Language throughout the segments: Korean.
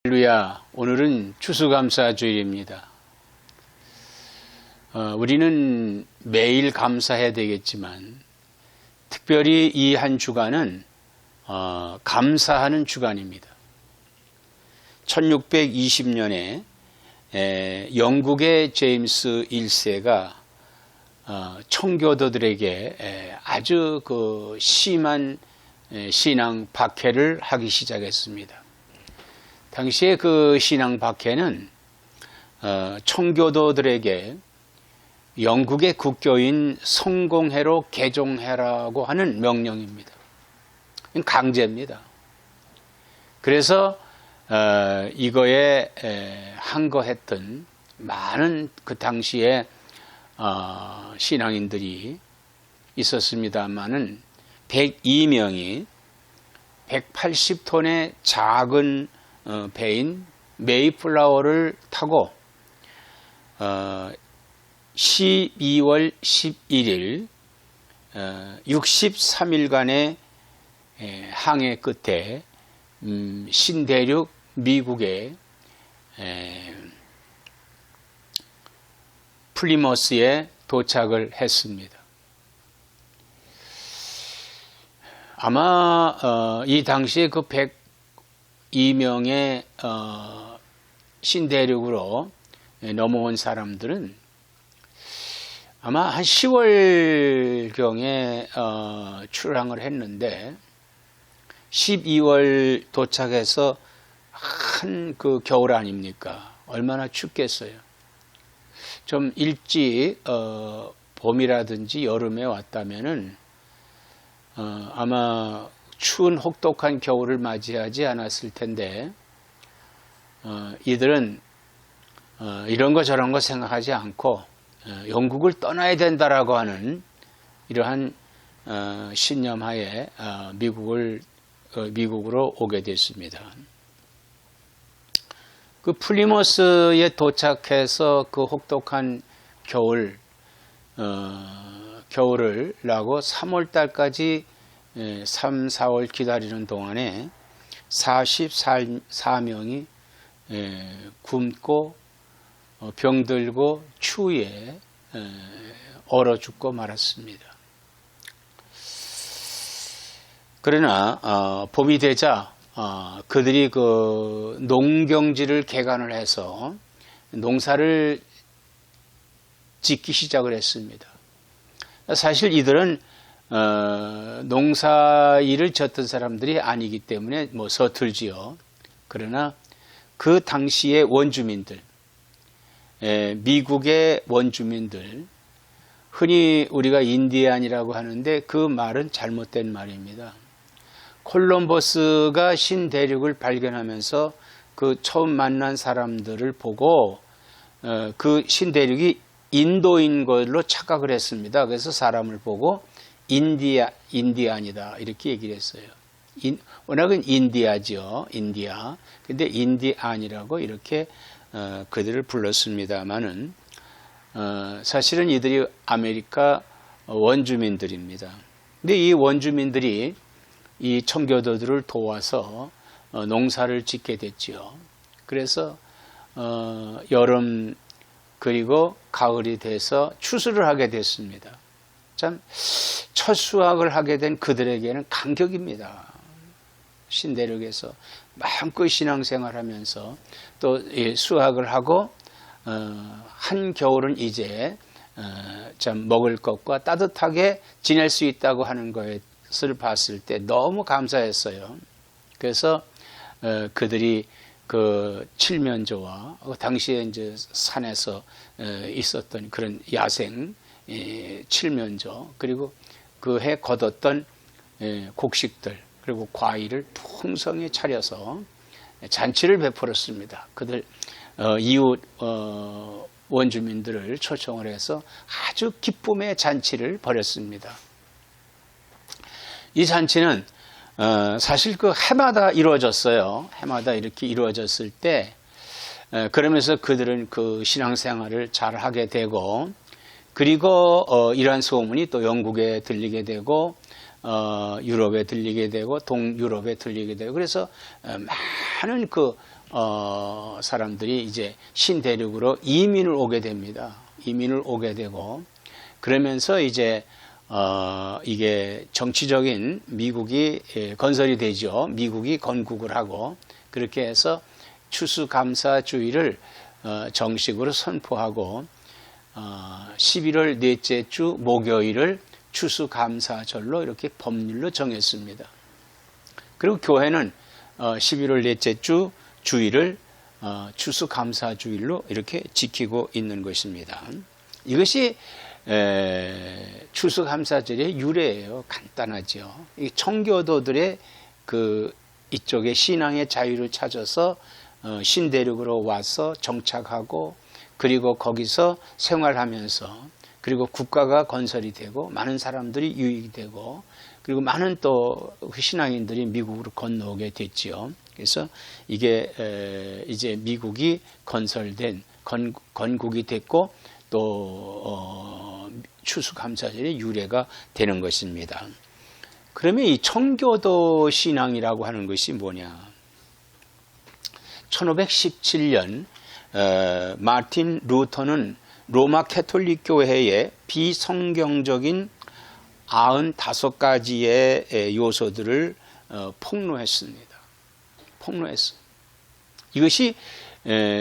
할렐루야. 오늘은 추수감사주일입니다. 우리는 매일 감사해야 되겠지만 특별히 이 한 주간은 감사하는 주간입니다. 1620년에 영국의 제임스 1세가 청교도들에게 아주 심한 신앙 박해를 하기 시작했습니다. 당시에 그 신앙 박해는 청교도들에게 영국의 국교인 성공회로 개종해라고 하는 명령입니다. 강제입니다. 그래서 이거에 항거했던 많은 그 당시에 신앙인들이 있었습니다마는 102명이 180톤의 작은 배인 메이플라워를 타고 12월 11일 63일간의 항해 끝에 신대륙 미국의 플리머스에 도착을 했습니다. 아마 이 당시에 그 102명의 신대륙으로 넘어온 사람들은 아마 한 10월경에 출항을 했는데 12월 도착해서 한 그 겨울 아닙니까? 얼마나 춥겠어요. 좀 일찍 봄이라든지 여름에 왔다면은 아마 추운 혹독한 겨울을 맞이하지 않았을 텐데 이들은 이런 거 저런 거 생각하지 않고 영국을 떠나야 된다라고 하는 이러한 신념하에 미국으로 오게 됐습니다. 그 플리머스에 도착해서 그 혹독한 겨울을 나고 3월 달까지 3, 4월 기다리는 동안에 44명이 굶고 병들고 추위에 얼어 죽고 말았습니다. 그러나 봄이 되자 그들이 그 농경지를 개간을 해서 농사를 짓기 시작을 했습니다. 사실 이들은 농사일을 졌던 사람들이 아니기 때문에 서툴지요. 그러나 그 당시의 원주민들, 미국의 원주민들, 흔히 우리가 인디안이라고 하는데 그 말은 잘못된 말입니다. 콜럼버스가 신대륙을 발견하면서 그 처음 만난 사람들을 보고 그 신대륙이 인도인 걸로 착각을 했습니다. 그래서 사람을 보고 인디안이다 이렇게 얘기를 했어요. 워낙은 인디아죠. 인디아. 근데 인디안이라고 이렇게 그들을 불렀습니다만은 사실은 이들이 아메리카 원주민들입니다. 근데 이 원주민들이 이 청교도들을 도와서 농사를 짓게 됐지요. 그래서 여름 그리고 가을이 돼서 추수를 하게 됐습니다. 참 첫 수확을 하게 된 그들에게는 감격입니다. 신대륙에서 마음껏 신앙생활하면서 또 수확을 하고 한 겨울은 이제 참 먹을 것과 따뜻하게 지낼 수 있다고 하는 것을 봤을 때 너무 감사했어요. 그래서 그들이 그 칠면조와 당시에 이제 산에서 있었던 그런 야생 칠면조 그리고 그 해 거뒀던 곡식들 그리고 과일을 풍성히 차려서 잔치를 베풀었습니다. 그들 이웃 원주민들을 초청을 해서 아주 기쁨의 잔치를 벌였습니다. 이 잔치는 사실 그 해마다 이루어졌어요. 해마다 이렇게 이루어졌을 때 그러면서 그들은 그 신앙생활을 잘 하게 되고 그리고 이러한 소문이 또 영국에 들리게 되고 유럽에 들리게 되고 동유럽에 들리게 되고 그래서 많은 그 사람들이 이제 신대륙으로 이민을 오게 됩니다. 이민을 오게 되고 그러면서 이제 이게 정치적인 미국이 건설이 되죠. 미국이 건국을 하고 그렇게 해서 추수감사주의를 정식으로 선포하고 11월 넷째 주 목요일을 추수감사절로 이렇게 법률로 정했습니다. 그리고 교회는 11월 넷째 주 주일을 추수감사주일로 이렇게 지키고 있는 것입니다. 이것이 추수감사절의 유래예요. 간단하죠. 이 청교도들의 이쪽에 신앙의 자유를 찾아서 신대륙으로 와서 정착하고 그리고 거기서 생활하면서 그리고 국가가 건설이 되고 많은 사람들이 유익이 되고 그리고 많은 또 신앙인들이 미국으로 건너오게 됐지요. 그래서 이게 이제 미국이 건설된 건국이 됐고 또 추수감사절의 유래가 되는 것입니다. 그러면 이 청교도 신앙이라고 하는 것이 뭐냐? 1517년 마틴 루터는 로마 캐톨릭 교회의 비성경적인 95가지의 요소들을 폭로했습니다. 폭로했어요. 이것이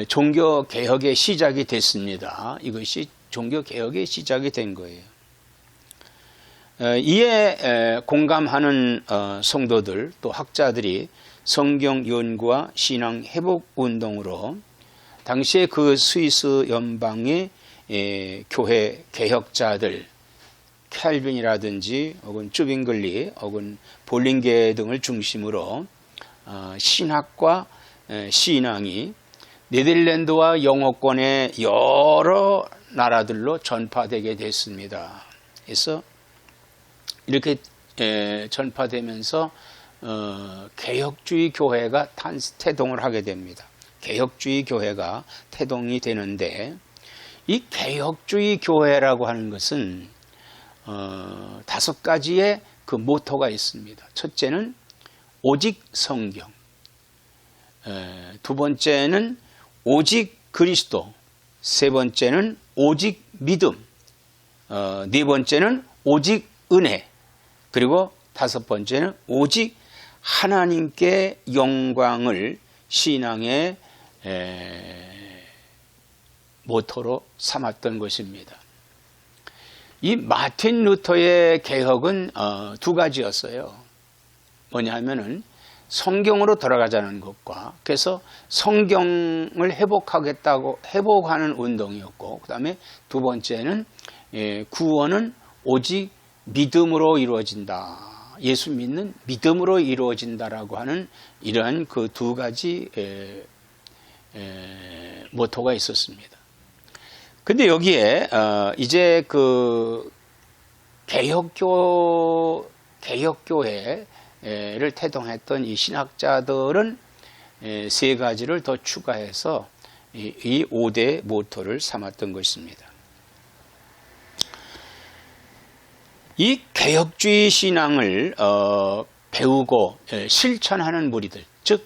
종교개혁의 시작이 됐습니다. 이것이 종교개혁의 시작이 된 거예요. 이에 공감하는 성도들 또 학자들이 성경 연구와 신앙 회복 운동으로 당시에 그 스위스 연방의 교회 개혁자들 캘빈이라든지 혹은 쭈빙글리 혹은 볼링게 등을 중심으로 신학과 신앙이 네덜란드와 영어권의 여러 나라들로 전파되게 됐습니다. 그래서 이렇게 전파되면서 개혁주의 교회가 태동을 하게 됩니다. 개혁주의 교회가 태동이 되는데 이 개혁주의 교회라고 하는 것은 5가지의 그 모토가 있습니다. 첫째는 오직 성경, 두 번째는 오직 그리스도, 세 번째는 오직 믿음, 네 번째는 오직 은혜, 그리고 5번째는 오직 하나님께 영광을 신앙의 모토로 삼았던 것입니다. 이 마틴 루터의 개혁은 2가지였어요. 뭐냐 하면은 성경으로 돌아가자는 것과 그래서 성경을 회복하는 운동이었고 그 다음에 2번째는 구원은 오직 믿음으로 이루어진다. 예수 믿는 믿음으로 이루어진다라고 하는 이러한 그 2가지 모토가 있었습니다. 근데 여기에 이제 그 개혁교회를 태동했던 이 신학자들은 3가지를 더 추가해서 이 5대 모토를 삼았던 것입니다. 이 개혁주의 신앙을 배우고 실천하는 무리들, 즉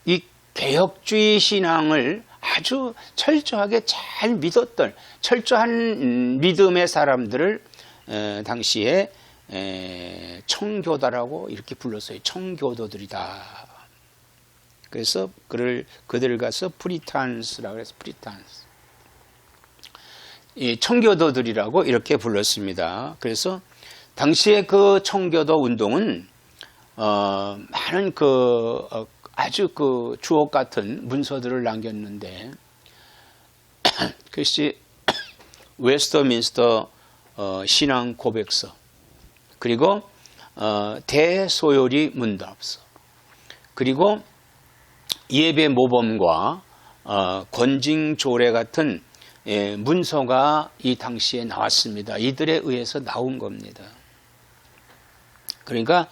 이 개혁주의 신앙을 아주 철저하게 잘 믿었던 철저한 믿음의 사람들을 당시에 청교도라고 이렇게 불렀어요. 청교도들이다. 그래서 그들을 가서 프리탄스라고 해서 프리탄스. 청교도들이라고 이렇게 불렀습니다. 그래서 당시에 그 청교도 운동은 많은 아주 주옥 같은 문서들을 남겼는데 그것이 웨스터민스터 신앙 고백서 그리고 대소요리 문답서 그리고 예배 모범과 권징조례 같은 문서가 이 당시에 나왔습니다. 이들에 의해서 나온 겁니다. 그러니까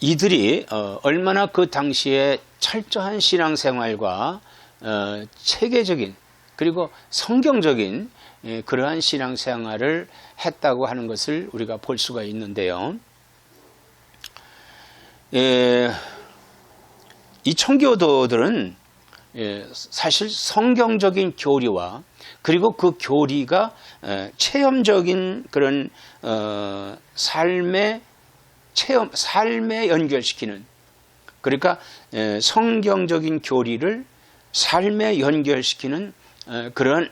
이들이 얼마나 그 당시에 철저한 신앙생활과 체계적인 그리고 성경적인 그러한 신앙생활을 했다고 하는 것을 우리가 볼 수가 있는데요. 이 청교도들은 사실 성경적인 교리와 그리고 그 교리가 체험적인 그런 삶에 연결시키는, 그러니까 성경적인 교리를 삶에 연결시키는 그런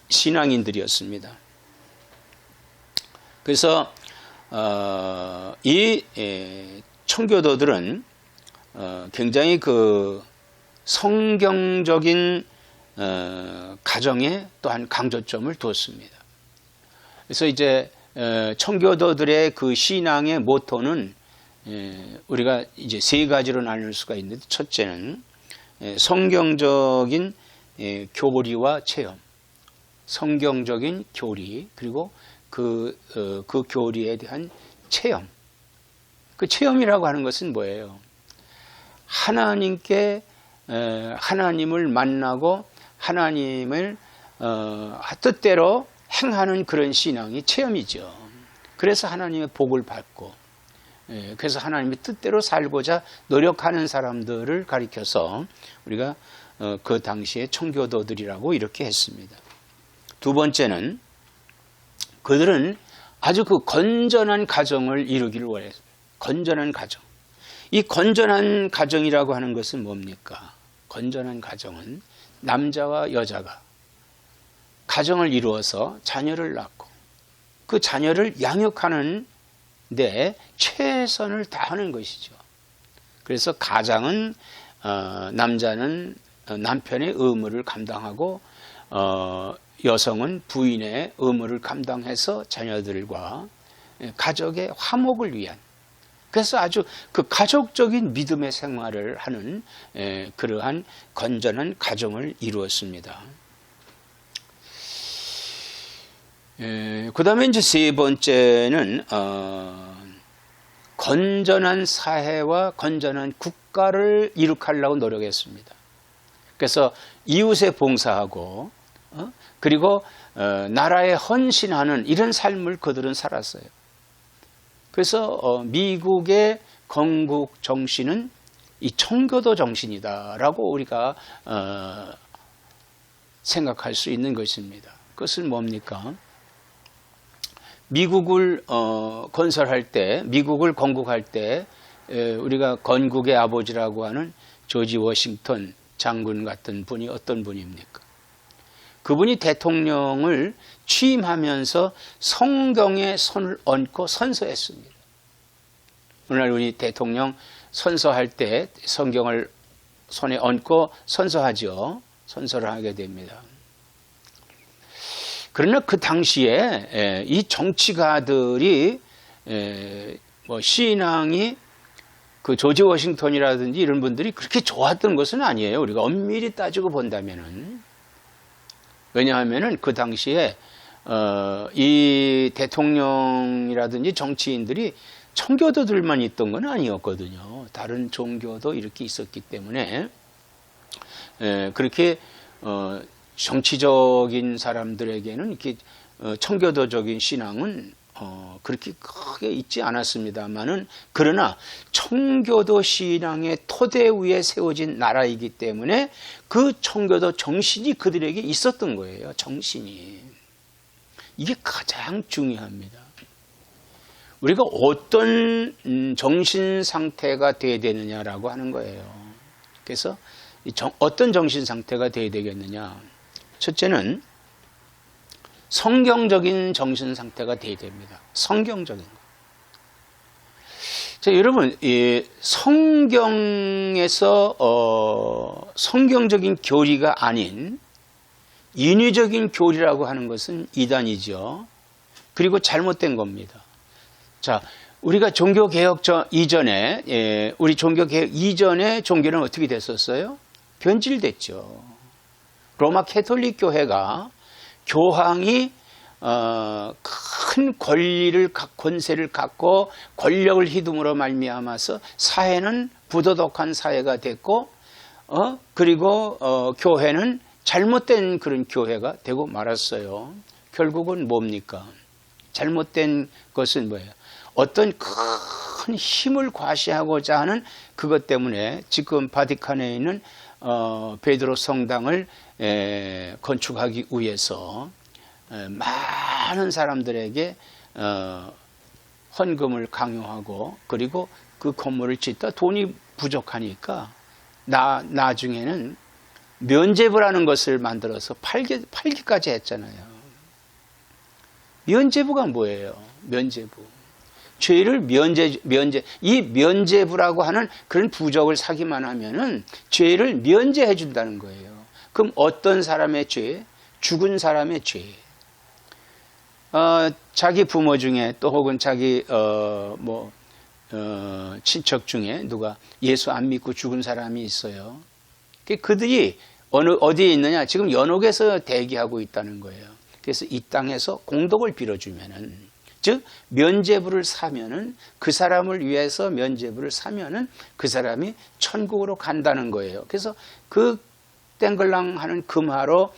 신앙인들이었습니다. 그래서 이 청교도들은 굉장히 그 성경적인 가정에 또한 강조점을 두었습니다. 그래서 이제 청교도들의 그 신앙의 모토는 우리가 이제 세 가지로 나눌 수가 있는데, 첫째는 성경적인 교리와 체험, 성경적인 교리, 그리고 그 교리에 대한 체험. 그 체험이라고 하는 것은 뭐예요? 하나님을 만나고 하나님을 뜻대로 행하는 그런 신앙이 체험이죠. 그래서 하나님의 복을 받고, 그래서 하나님의 뜻대로 살고자 노력하는 사람들을 가리켜서 우리가 그 당시에 청교도들이라고 이렇게 했습니다. 두 번째는 그들은 아주 그 건전한 가정을 이루기를 원했습니다. 건전한 가정. 이 건전한 가정이라고 하는 것은 뭡니까? 건전한 가정은 남자와 여자가 가정을 이루어서 자녀를 낳고 그 자녀를 양육하는 데 최선을 다하는 것이죠. 그래서 가장은 남자는 남편의 의무를 감당하고 여성은 부인의 의무를 감당해서 자녀들과 가족의 화목을 위한, 그래서 아주 그 가족적인 믿음의 생활을 하는 그러한 건전한 가정을 이루었습니다. 그 다음에 이제 세 번째는 건전한 사회와 건전한 국가를 이룩하려고 노력했습니다. 그래서 이웃에 봉사하고 그리고 나라에 헌신하는 이런 삶을 그들은 살았어요. 그래서 미국의 건국 정신은 이 청교도 정신이다라고 우리가 생각할 수 있는 것입니다. 그것은 뭡니까? 미국을 건설할 때, 미국을 건국할 때 우리가 건국의 아버지라고 하는 조지 워싱턴 장군 같은 분이 어떤 분입니까? 그분이 대통령을 취임하면서 성경에 손을 얹고 선서했습니다. 오늘날 우리 대통령 선서할 때 성경을 손에 얹고 선서하죠. 선서를 하게 됩니다. 그러나 그 당시에 이 정치가들이 뭐 신앙이 그 조지 워싱턴이라든지 이런 분들이 그렇게 좋았던 것은 아니에요. 우리가 엄밀히 따지고 본다면은. 왜냐하면은 그 당시에 이 대통령이라든지 정치인들이 청교도들만 있던 건 아니었거든요. 다른 종교도 이렇게 있었기 때문에 그렇게 정치적인 사람들에게는 이렇게 청교도적인 신앙은 그렇게 크게 있지 않았습니다만은, 그러나 청교도 신앙의 토대 위에 세워진 나라이기 때문에 그 청교도 정신이 그들에게 있었던 거예요. 정신이. 이게 가장 중요합니다. 우리가 어떤 정신 상태가 돼야 되느냐라고 하는 거예요. 그래서 어떤 정신 상태가 돼야 되겠느냐? 첫째는 성경적인 정신 상태가 돼야 됩니다. 성경적인 거. 자, 여러분, 성경에서 성경적인 교리가 아닌 인위적인 교리라고 하는 것은 이단이죠. 그리고 잘못된 겁니다. 자, 우리가 종교개혁 이전에, 우리 종교개혁 이전에 종교는 어떻게 됐었어요? 변질됐죠. 로마 캐톨릭 교회가 교황이 큰 권세를 갖고 권력을 휘두므로 말미암아서 사회는 부도덕한 사회가 됐고, 그리고 교회는 잘못된 그런 교회가 되고 말았어요. 결국은 뭡니까? 잘못된 것은 뭐예요? 어떤 큰 큰 힘을 과시하고자 하는 그것 때문에 지금 바티칸에 있는 베드로 성당을 건축하기 위해서 많은 사람들에게 헌금을 강요하고 그리고 그 건물을 짓다 돈이 부족하니까 나중에는 면죄부라는 것을 만들어서 팔기까지 했잖아요. 면죄부가 뭐예요? 면죄부. 죄를 이 면죄부라고 하는 그런 부적을 사기만 하면은 죄를 면제해 준다는 거예요. 그럼 어떤 사람의 죄? 죽은 사람의 죄. 자기 부모 중에 또 혹은 자기 친척 중에 누가 예수 안 믿고 죽은 사람이 있어요. 그들이 어디에 있느냐? 지금 연옥에서 대기하고 있다는 거예요. 그래서 이 땅에서 공덕을 빌어주면은, 즉 면죄부를 사면은, 그 사람을 위해서 면죄부를 사면은 그 사람이 천국으로 간다는 거예요. 그래서 그 땡글랑 하는 금화로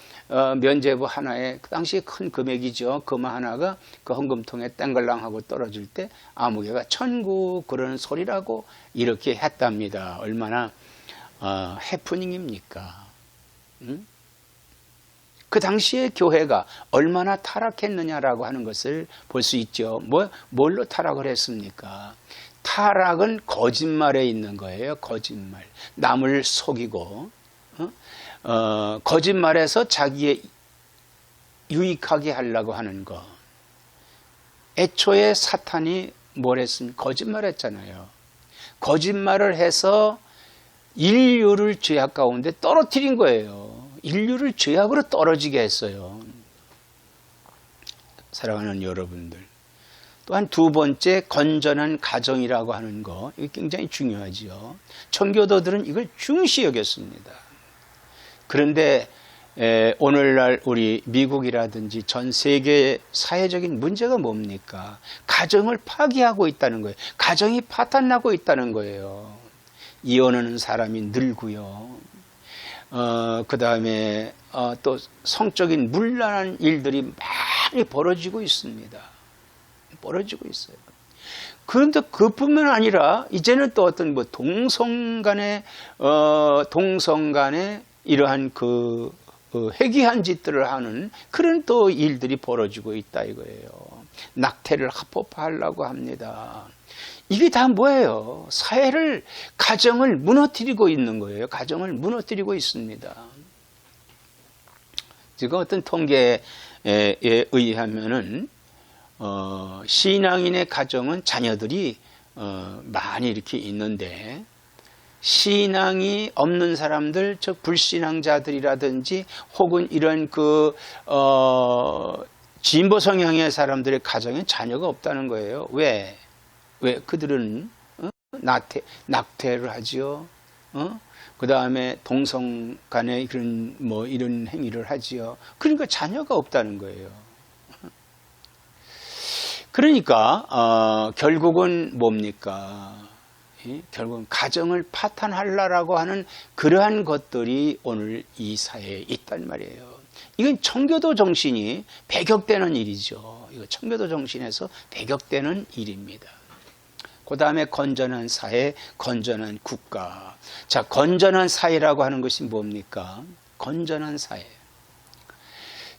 면죄부 하나에, 그 당시에 큰 금액이죠. 금화 하나가 그 헌금통에 땡글랑 하고 떨어질 때 아무개가 천국 그러는 소리라고 이렇게 했답니다. 얼마나 해프닝입니까? 응? 그 당시에 교회가 얼마나 타락했느냐라고 하는 것을 볼 수 있죠. 뭘로 타락을 했습니까? 타락은 거짓말에 있는 거예요. 거짓말. 남을 속이고 거짓말에서 자기의 유익하게 하려고 하는 거. 애초에 사탄이 뭘 했습니까? 거짓말했잖아요. 거짓말을 해서 인류를 죄악 가운데 떨어뜨린 거예요. 인류를 죄악으로 떨어지게 했어요. 사랑하는 여러분들. 또한 두 번째, 건전한 가정이라고 하는 거. 이게 굉장히 중요하지요. 청교도들은 이걸 중시 여겼습니다. 그런데 오늘날 우리 미국이라든지 전 세계의 사회적인 문제가 뭡니까? 가정을 파기하고 있다는 거예요. 가정이 파탄나고 있다는 거예요. 이혼하는 사람이 늘고요. 그 다음에 또 성적인 문란한 일들이 많이 벌어지고 있습니다. 벌어지고 있어요. 그런데 그뿐만 아니라 이제는 또 어떤 동성간에 이러한 회귀한 짓들을 하는 그런 또 일들이 벌어지고 있다 이거예요. 낙태를 합법화하려고 합니다. 이게 다 뭐예요? 사회를, 가정을 무너뜨리고 있는 거예요. 가정을 무너뜨리고 있습니다. 지금 어떤 통계에 의하면은 신앙인의 가정은 자녀들이 많이 이렇게 있는데, 신앙이 없는 사람들, 즉 불신앙자들이라든지 혹은 이런 진보 성향의 사람들의 가정에 자녀가 없다는 거예요. 왜 그들은 낙태를 하지요. 그 다음에 동성 간에 이런 행위를 하지요. 그러니까 자녀가 없다는 거예요. 그러니까 결국은 뭡니까? 결국은 가정을 파탄하려고 하는 그러한 것들이 오늘 이 사회에 있단 말이에요. 이건 청교도 정신이 배격되는 일이죠. 이거 청교도 정신에서 배격되는 일입니다. 그 다음에 건전한 사회, 건전한 국가. 자, 건전한 사회라고 하는 것이 뭡니까? 건전한 사회.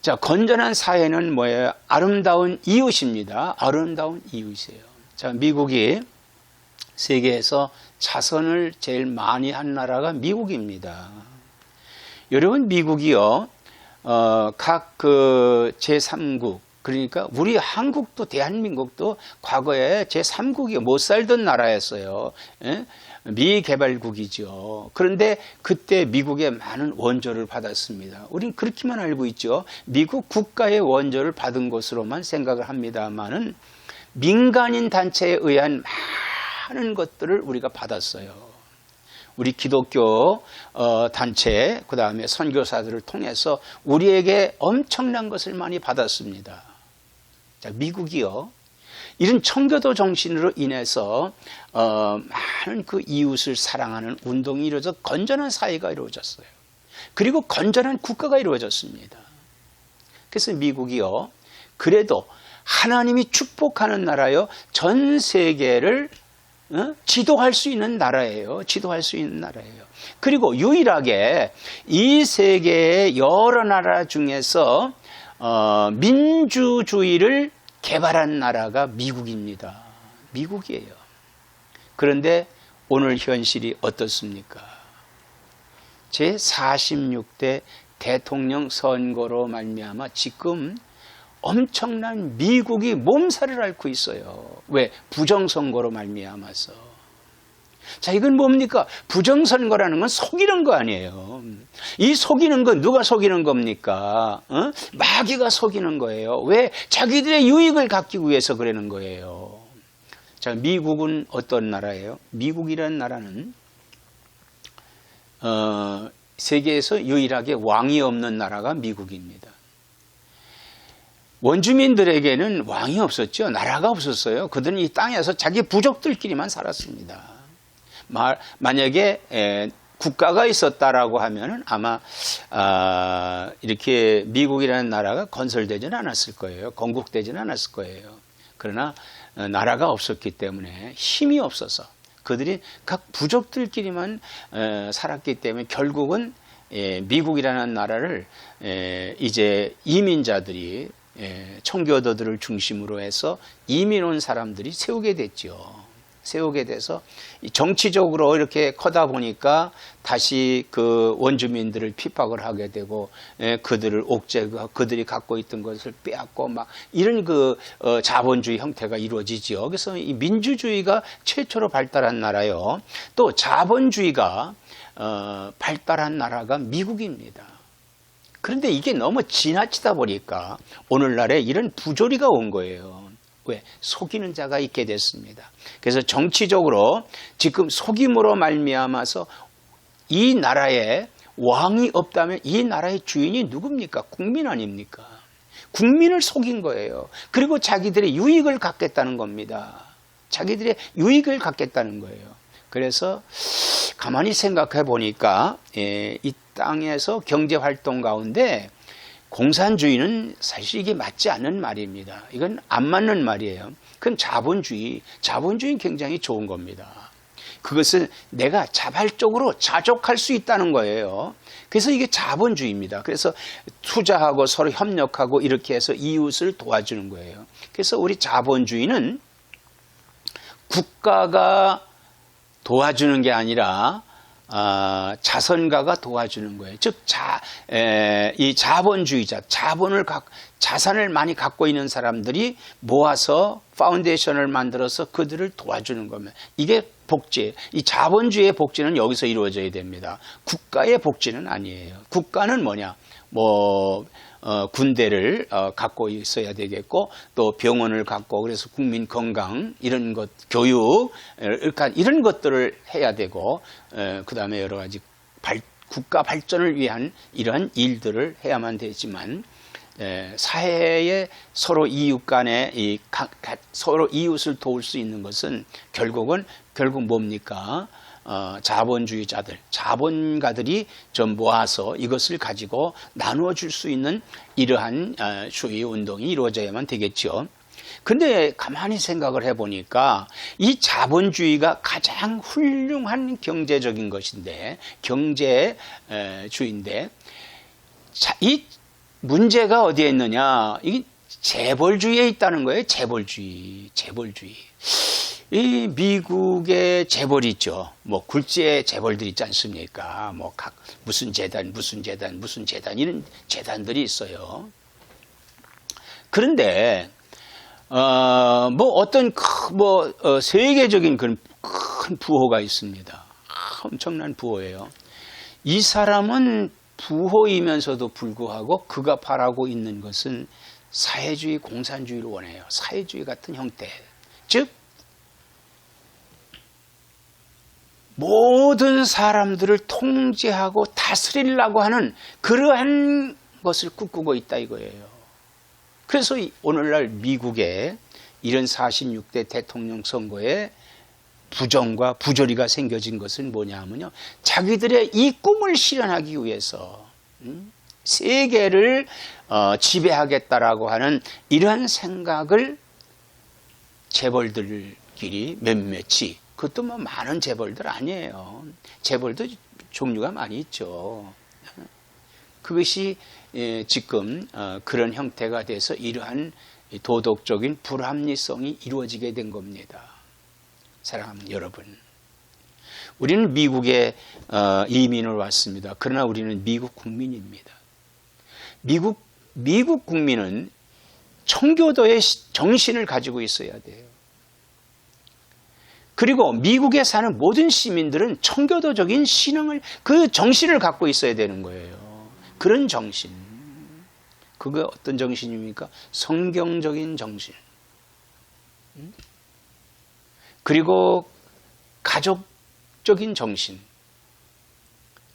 자, 건전한 사회는 뭐예요? 아름다운 이웃입니다. 아름다운 이웃이에요. 자, 미국이 세계에서 자선을 제일 많이 한 나라가 미국입니다. 여러분, 미국이요, 각 제3국, 그러니까 우리 한국도 대한민국도 과거에 제3국이 못 살던 나라였어요. 미개발국이죠. 그런데 그때 미국의 많은 원조를 받았습니다. 우리는 그렇게만 알고 있죠. 미국 국가의 원조를 받은 것으로만 생각을 합니다만은 민간인 단체에 의한 많은 것들을 우리가 받았어요. 우리 기독교 단체, 그 다음에 선교사들을 통해서 우리에게 엄청난 것을 많이 받았습니다. 자, 미국이요, 이런 청교도 정신으로 인해서 많은 그 이웃을 사랑하는 운동이 이루어져 건전한 사회가 이루어졌어요. 그리고 건전한 국가가 이루어졌습니다. 그래서 미국이요, 그래도 하나님이 축복하는 나라요, 전 세계를 지도할 수 있는 나라예요. 지도할 수 있는 나라예요. 그리고 유일하게 이 세계의 여러 나라 중에서 민주주의를 개발한 나라가 미국입니다. 미국이에요. 그런데 오늘 현실이 어떻습니까? 제46대 대통령 선거로 말미암아 지금 엄청난 미국이 몸살을 앓고 있어요. 왜? 부정선거로 말미암아서. 자, 이건 뭡니까? 부정선거라는 건 속이는 거 아니에요. 이 속이는 건 누가 속이는 겁니까? 마귀가 속이는 거예요. 왜? 자기들의 유익을 갖기 위해서 그러는 거예요. 자, 미국은 어떤 나라예요? 미국이라는 나라는 세계에서 유일하게 왕이 없는 나라가 미국입니다. 원주민들에게는 왕이 없었죠. 나라가 없었어요. 그들은 이 땅에서 자기 부족들끼리만 살았습니다. 만약에 국가가 있었다라고 하면은 아마 이렇게 미국이라는 나라가 건설되지는 않았을 거예요. 건국되지는 않았을 거예요. 그러나 나라가 없었기 때문에 힘이 없어서 그들이 각 부족들끼리만 살았기 때문에 결국은 미국이라는 나라를 이제 이민자들이 청교도들을 중심으로 해서 이민 온 사람들이 세우게 됐죠. 세우게 돼서 정치적으로 이렇게 커다 보니까 다시 그 원주민들을 핍박을 하게 되고 그들을 옥죄고 그들이 갖고 있던 것을 빼앗고 막 이런 그 자본주의 형태가 이루어지죠. 그래서 이 민주주의가 최초로 발달한 나라요. 또 자본주의가 발달한 나라가 미국입니다. 그런데 이게 너무 지나치다 보니까 오늘날에 이런 부조리가 온 거예요. 왜? 속이는 자가 있게 됐습니다. 그래서 정치적으로 지금 속임으로 말미암아서 이 나라에 왕이 없다면 이 나라의 주인이 누굽니까? 국민 아닙니까? 국민을 속인 거예요. 그리고 자기들의 유익을 갖겠다는 겁니다. 자기들의 유익을 갖겠다는 거예요. 그래서 가만히 생각해 보니까 이 땅에서 경제활동 가운데 공산주의는 사실 이게 맞지 않는 말입니다. 이건 안 맞는 말이에요. 그건 자본주의는 굉장히 좋은 겁니다. 그것은 내가 자발적으로 자족할 수 있다는 거예요. 그래서 이게 자본주의입니다. 그래서 투자하고 서로 협력하고 이렇게 해서 이웃을 도와주는 거예요. 그래서 우리 자본주의는 국가가 도와주는 게 아니라 자선가가 도와주는 거예요. 즉, 이 자본주의자, 자산을 많이 갖고 있는 사람들이 모아서 파운데이션을 만들어서 그들을 도와주는 겁니다. 이게 복지예요. 이 자본주의의 복지는 여기서 이루어져야 됩니다. 국가의 복지는 아니에요. 국가는 뭐냐? 군대를 갖고 있어야 되겠고 또 병원을 갖고 그래서 국민 건강 이런 것 교육 이런 것들을 해야 되고 그 다음에 여러 가지 국가 발전을 위한 이러한 일들을 해야만 되지만 사회에 서로 이웃 간에 서로 이웃을 도울 수 있는 것은 결국 뭡니까? 자본가들이 좀 모아서 이것을 가지고 나누어 줄 수 있는 이러한 주의 운동이 이루어져야만 되겠죠. 근데 가만히 생각을 해보니까 이 자본주의가 가장 훌륭한 경제적인 것인데, 경제주의인데, 이 문제가 어디에 있느냐? 이게 재벌주의에 있다는 거예요. 재벌주의. 이 미국의 재벌이 있죠. 뭐 굴지의 재벌들 있지 않습니까? 뭐 무슨 재단 이런 재단들이 있어요. 그런데 어떤 세계적인 그런 큰 부호가 있습니다. 엄청난 부호예요. 이 사람은 부호이면서도 불구하고 그가 바라고 있는 것은 사회주의, 공산주의를 원해요. 사회주의 같은 형태. 즉 모든 사람들을 통제하고 다스리려고 하는 그러한 것을 꿈꾸고 있다 이거예요. 그래서 오늘날 미국에 이런 46대 대통령 선거에 부정과 부조리가 생겨진 것은 뭐냐 하면요. 자기들의 이 꿈을 실현하기 위해서 세계를 지배하겠다라고 하는 이러한 생각을 재벌들끼리 몇몇이 그것도 뭐 많은 재벌들 아니에요. 재벌도 종류가 많이 있죠. 그것이 지금 그런 형태가 돼서 이러한 도덕적인 불합리성이 이루어지게 된 겁니다. 사랑하는 여러분, 우리는 미국에 이민을 왔습니다. 그러나 우리는 미국 국민입니다. 미국 국민은 청교도의 정신을 가지고 있어야 돼요. 그리고 미국에 사는 모든 시민들은 청교도적인 신앙을, 그 정신을 갖고 있어야 되는 거예요. 그런 정신. 그게 어떤 정신입니까? 성경적인 정신. 그리고 가족적인 정신.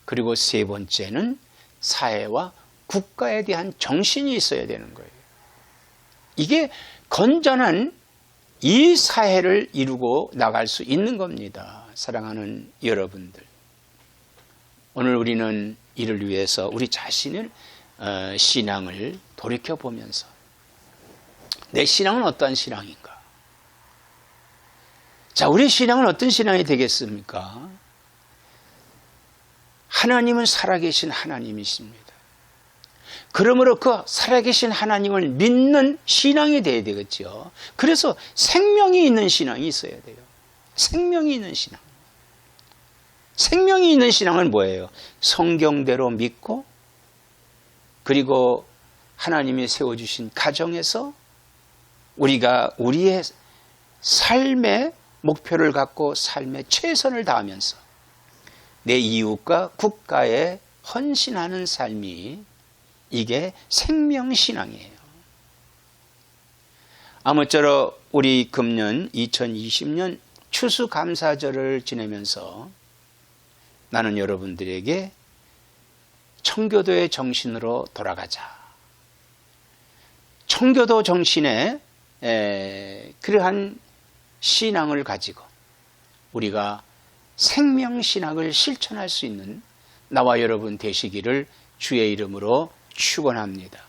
그리고 세 번째는 사회와 국가에 대한 정신이 있어야 되는 거예요. 이게 건전한 이 사회를 이루고 나갈 수 있는 겁니다. 사랑하는 여러분들, 오늘 우리는 이를 위해서 우리 자신의 신앙을 돌이켜보면서 내 신앙은 어떠한 신앙인가? 자, 우리 신앙은 어떤 신앙이 되겠습니까? 하나님은 살아계신 하나님이십니다. 그러므로 그 살아계신 하나님을 믿는 신앙이 되어야 되겠죠. 그래서 생명이 있는 신앙이 있어야 돼요. 생명이 있는 신앙. 생명이 있는 신앙은 뭐예요? 성경대로 믿고, 그리고 하나님이 세워주신 가정에서 우리가 우리의 삶의 목표를 갖고 삶에 최선을 다하면서 내 이웃과 국가에 헌신하는 삶이, 이게 생명신앙이에요. 아무쪼록 우리 금년 2020년 추수감사절을 지내면서 나는 여러분들에게 청교도의 정신으로 돌아가자. 청교도 정신의 그러한 신앙을 가지고 우리가 생명신학을 실천할 수 있는 나와 여러분 되시기를 주의 이름으로 축원합니다.